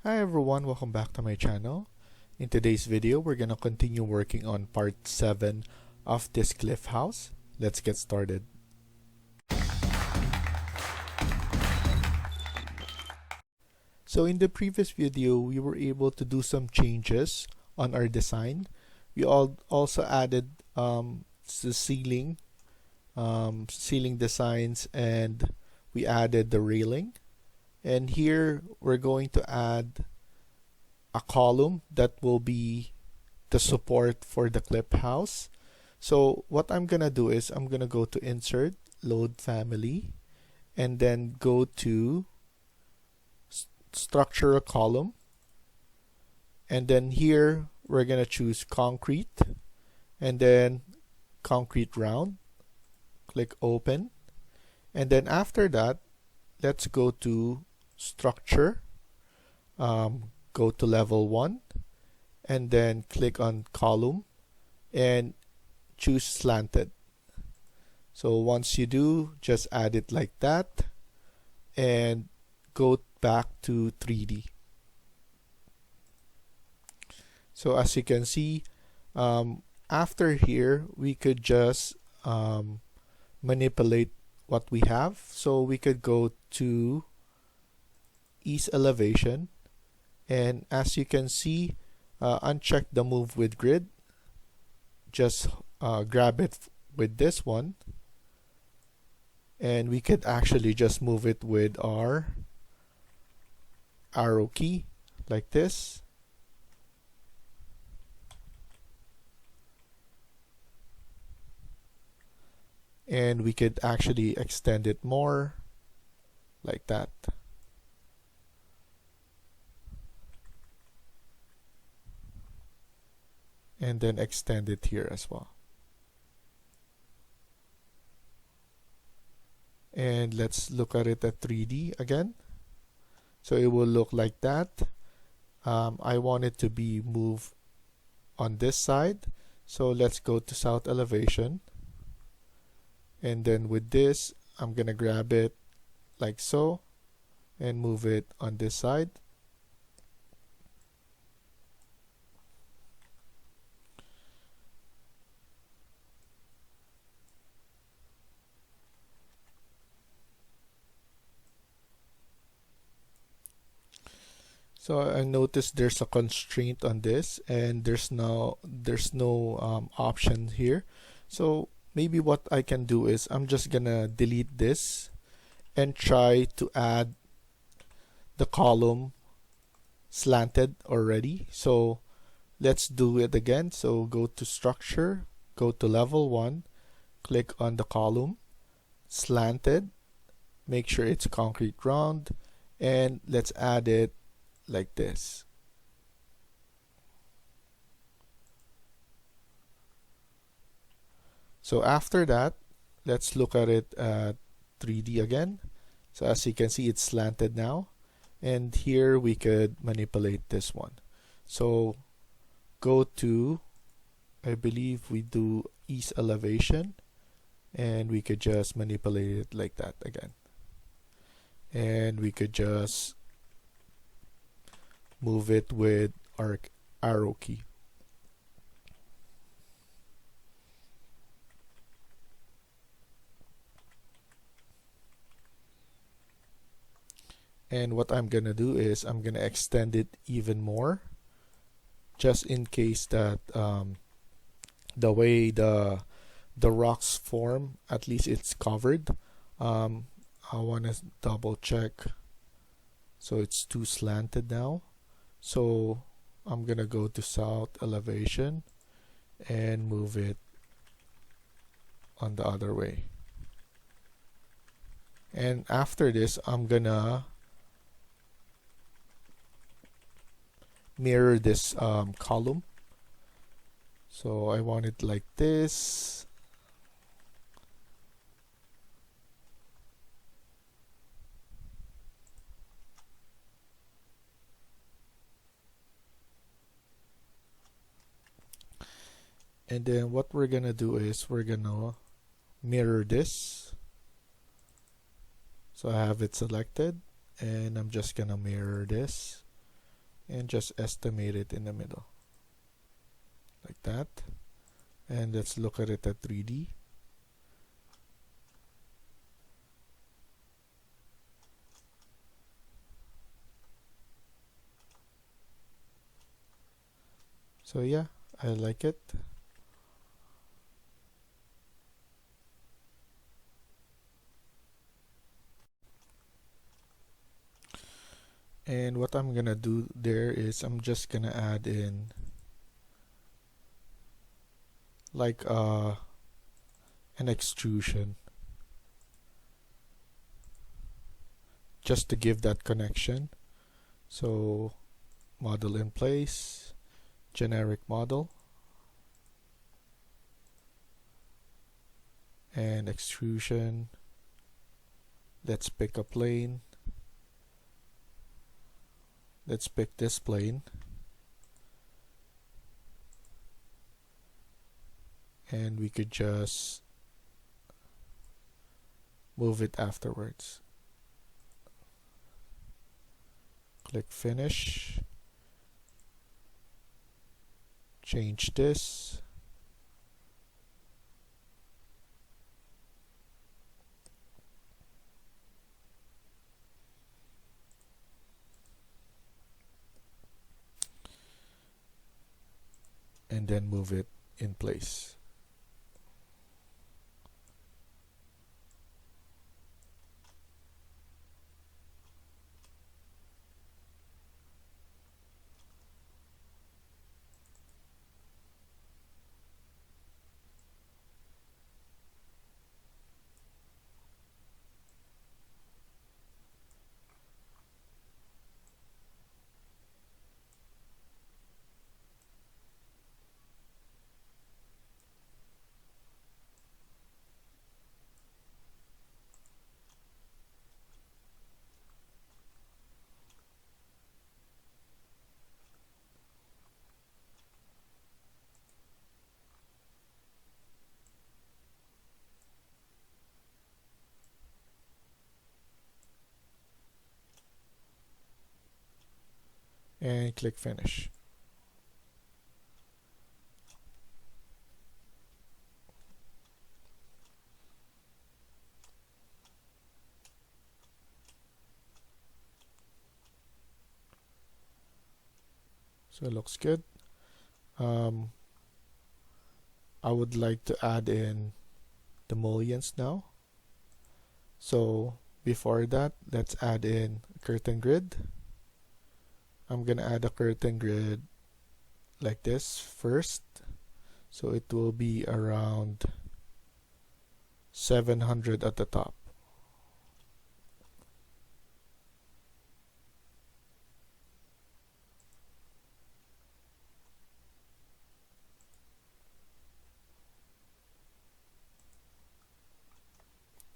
Hi everyone, welcome back to my channel. In today's video, we're gonna continue working on part 7 of this cliff house. Let's get started. So in the previous video, we were able to do some changes on our design. We also added the ceiling designs, and we added the railing. And here we're going to add a column that will be the support for the clip house. So what I'm gonna do is I'm gonna go to Insert, Load Family, and then go to Structure a Column. And then here we're gonna choose Concrete, and then Concrete Round. Click Open. And then after that, let's go to Structure, go to Level 1, and then click on Column and choose Slanted. So once you do, just add it like that and go back to 3D. So as you can see, after here, we could just manipulate what we have. So we could go to Ease Elevation, and as you can see, uncheck the Move with Grid. Just grab it with this one, and we could actually just move it with our arrow key like this. And we could actually extend it more like that. And then extend it here as well. And let's look at it at 3D again. So it will look like that. I want it to be moved on this side. So let's go to South Elevation. And then with this, I'm gonna grab it like so and move it on this side. So I noticed there's a constraint on this, and there's no option here. So maybe what I can do is I'm just gonna delete this and try to add the column slanted already. So let's do it again. So go to Structure, go to Level 1, click on the column slanted, make sure it's concrete round, and let's add it like this. So after that, let's look at it at 3D again. So as you can see, it's slanted now. And here we could manipulate this one. So go to, I believe we do Ease Elevation, and we could just manipulate it like that again. And we could just move it with our arrow key. And what I'm gonna do is I'm gonna extend it even more, just in case that the way the rocks form, at least it's covered. I want to double check. So it's too slanted now. So I'm gonna go to South Elevation and move it on the other way. And after this, I'm gonna mirror this column. So I want it like this. And then what we're gonna do is we're gonna mirror this. So I have it selected, and I'm just gonna mirror this and just estimate it in the middle like that. And let's look at it at 3D. So yeah, I like it. And what I'm gonna do there is I'm just gonna add in like an extrusion just to give that connection. So model in place, generic model, and extrusion. Let's pick a plane. Let's pick this plane. And we could just move it afterwards. Click finish. Change this. And then move it in place. And click finish. So it looks good. I would like to add in the mullions now. So before that, let's add in a curtain grid. I'm gonna add a curtain grid like this first. So it will be around 700 at the top.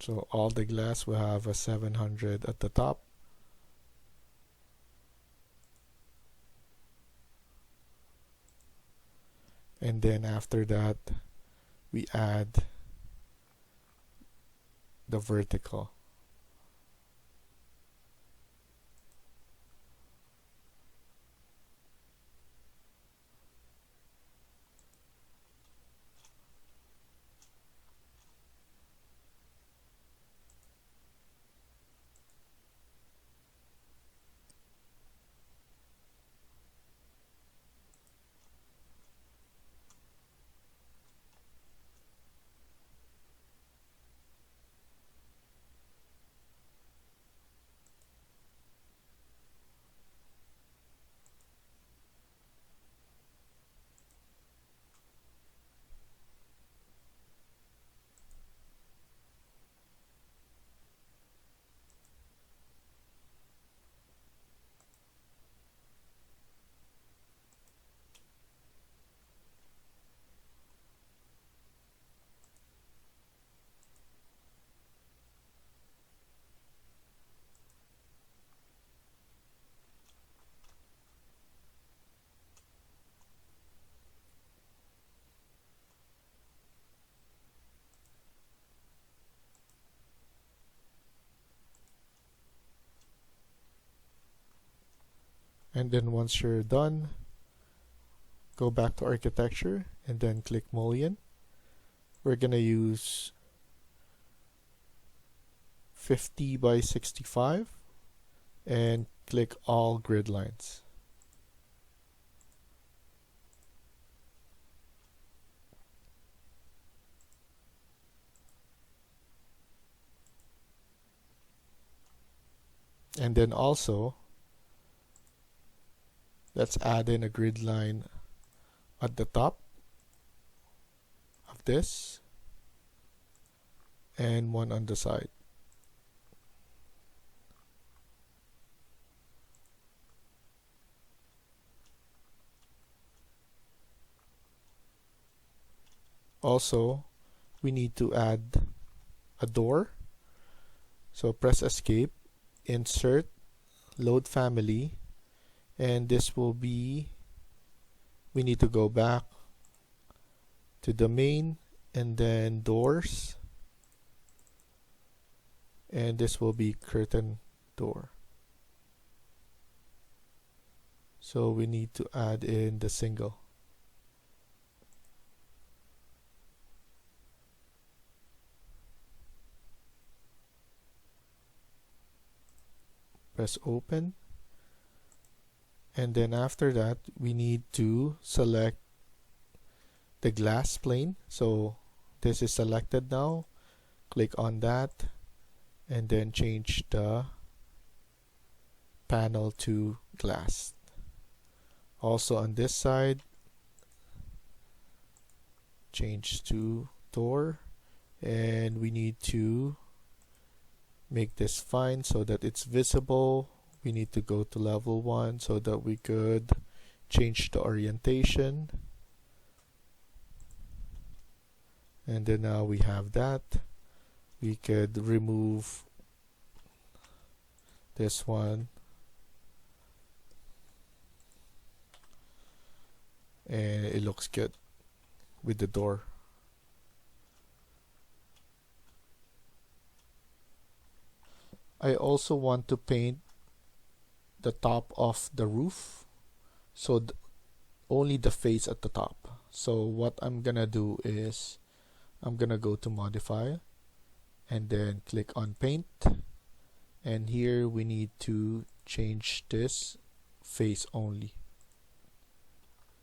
So all the glass will have a 700 at the top. And then after that, we add the vertical. And then once you're done, go back to architecture and then click mullion. We're gonna use 50 by 65 and click all grid lines. And then also, let's add in a grid line at the top of this and one on the side. Also, we need to add a door. So press escape, insert, load family, and this will be, we need to go back to the main and then doors, and this will be curtain door. So we need to add in the single. Press open, and then after that we need to select the glass plane. So this is selected now. Click on that and then change the panel to glass. Also on this side, change to door, and we need to make this fine so that it's visible. We need to go to level 1 so that we could change the orientation. And then now we have that. We could remove this one and it looks good with the door. I also want to paint the top of the roof, so only the face at the top. So what I'm gonna do is I'm gonna go to modify and then click on paint, and here we need to change this face only,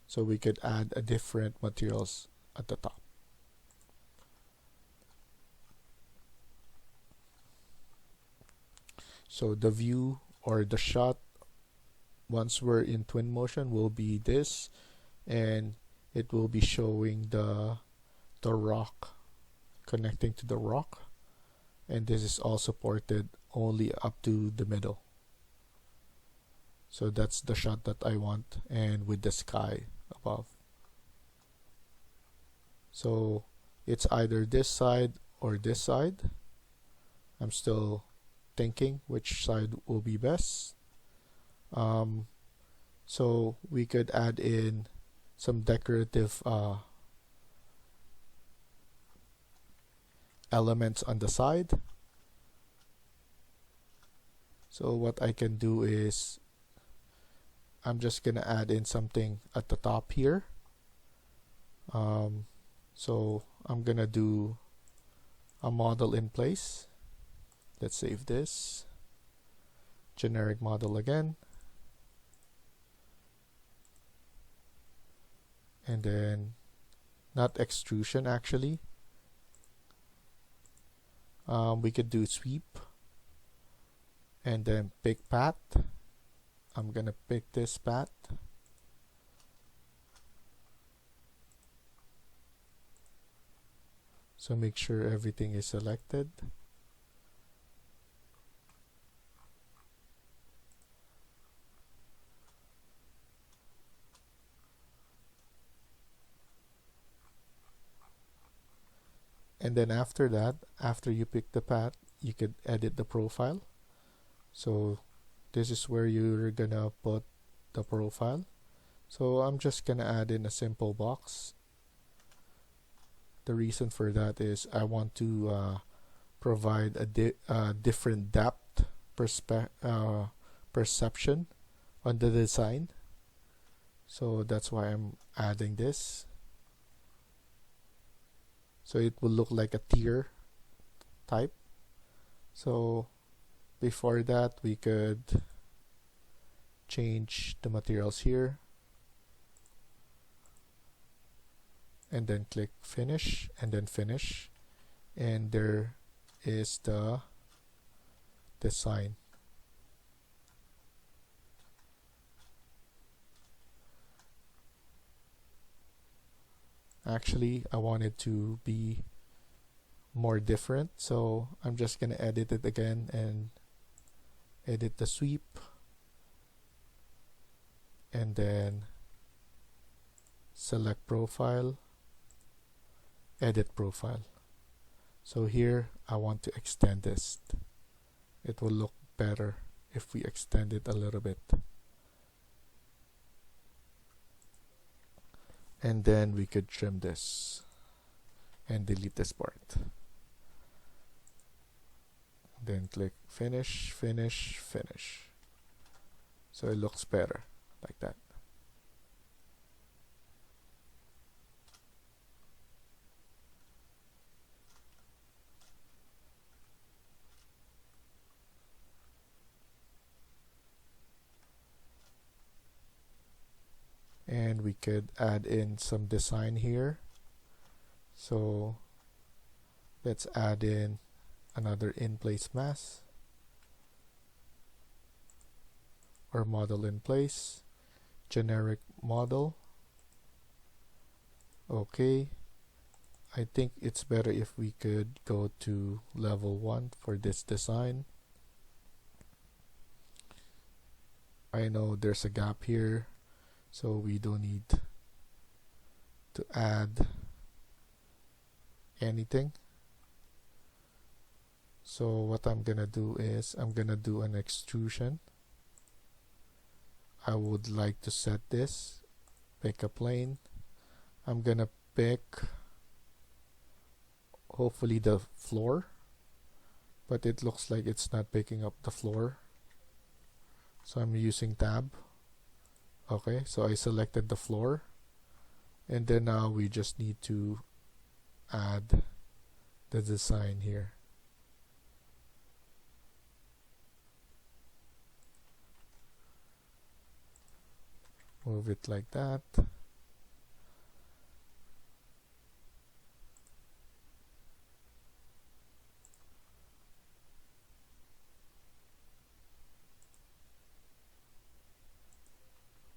so we could add a different materials at the top. So the view or the shot once we're in Twinmotion will be this, and it will be showing the rock, connecting to the rock, and this is all supported only up to the middle. So that's the shot that I want, and with the sky above. So it's either this side or this side. I'm still thinking which side will be best. So we could add in some decorative elements on the side. So what I can do is I'm just gonna add in something at the top here. So I'm gonna do a model in place. Let's save this. Generic model again. And then, not extrusion actually. We could do sweep. And then pick path. I'm gonna pick this path. So make sure everything is selected. And then after that, after you pick the path, you could edit the profile. So this is where you're gonna put the profile. So I'm just gonna add in a simple box. The reason for that is I want to provide a different depth perception on the design. So that's why I'm adding this. So it will look like a tier type. So before that, we could change the materials here and then click finish and then finish, and there is the design. Actually, I want it to be more different, so I'm just gonna edit it again and edit the sweep, and then select profile, edit profile. So here I want to extend this. It will look better if we extend it a little bit. And then we could trim this and delete this part. Then click finish, finish, finish. So it looks better like that. And we could add in some design here. So let's add in another in-place mass or model in place, generic model. Okay, I think it's better if we could go to level 1 for this design. I know there's a gap here, so we don't need to add anything. So what I'm gonna do is I'm gonna do an extrusion. I would like to set this, pick a plane. I'm gonna pick hopefully the floor, but it looks like it's not picking up the floor, so I'm using tab. Okay, so I selected the floor, and then now we just need to add the design here. Move it like that.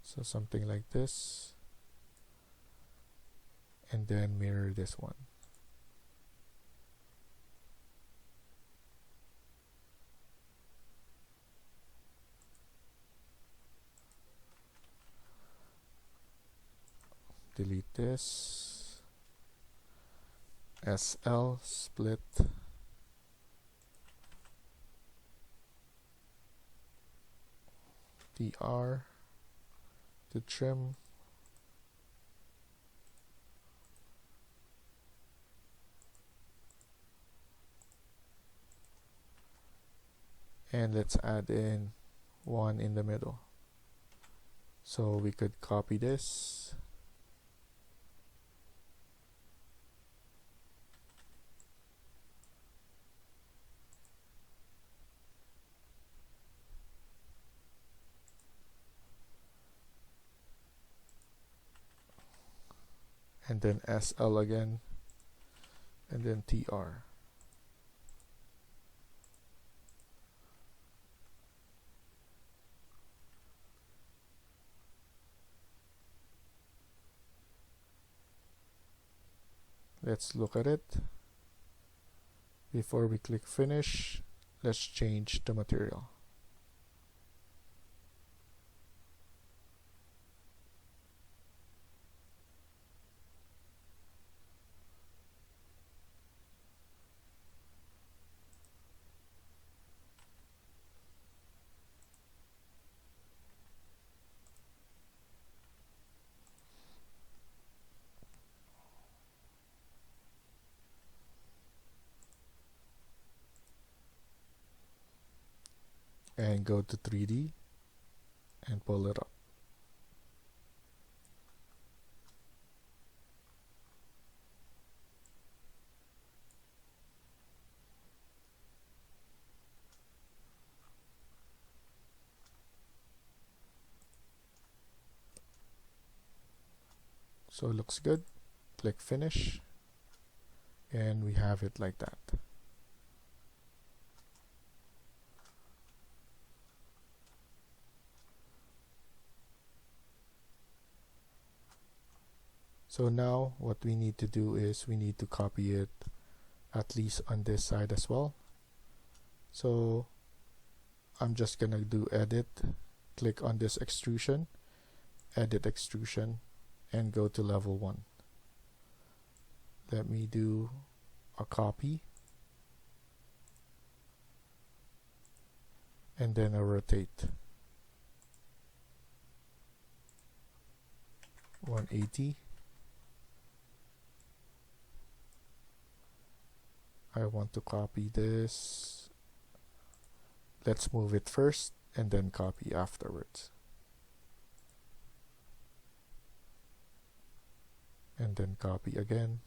So something like this, and then mirror this one. Delete this. SL split. TR to trim. And let's add in one in the middle. So we could copy this. And then SL again, and then TR. Let's look at it. Before we click finish, let's change the material. And go to 3D and pull it up. So it looks good. Click finish, and we have it like that. So now what we need to do is we need to copy it at least on this side as well. So I'm just gonna do edit, click on this extrusion, edit extrusion, and go to level 1. Let me do a copy and then a rotate 180. I want to copy this. Let's move it first and then copy afterwards. And then copy again.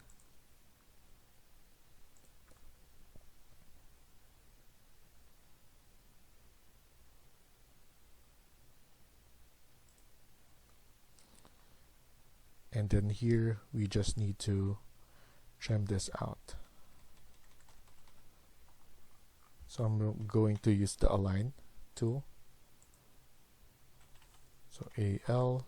And then here we just need to trim this out. So I'm going to use the align tool. So AL,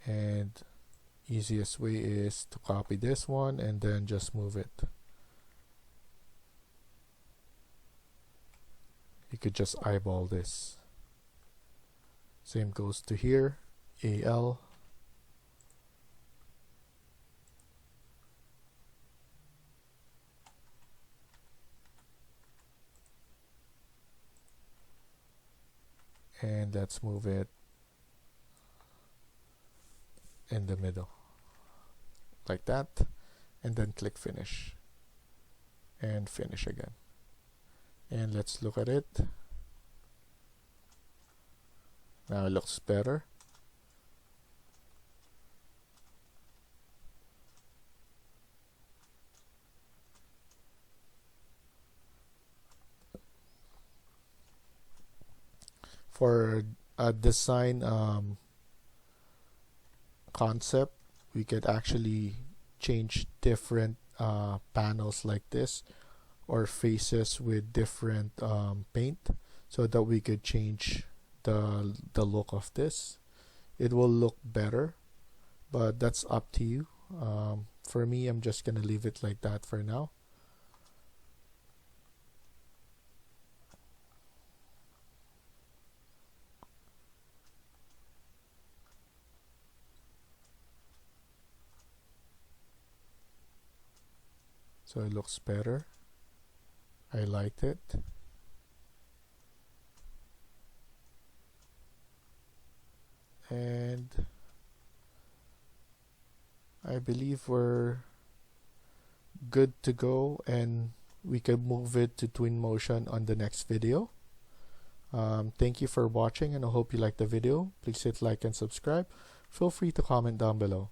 and easiest way is to copy this one and then just move it. You could just eyeball this. Same goes to here, AL, and let's move it in the middle like that, and then click finish and finish again. And let's look at it. Now it looks better. For a design concept, we could actually change different panels like this, or faces with different paint, so that we could change the look of this. It will look better, but that's up to you. For me, I'm just gonna leave it like that for now. So it looks better. I liked it. And I believe we're good to go, and we can move it to Twinmotion on the next video. Thank you for watching, and I hope you liked the video. Please hit like and subscribe. Feel free to comment down below.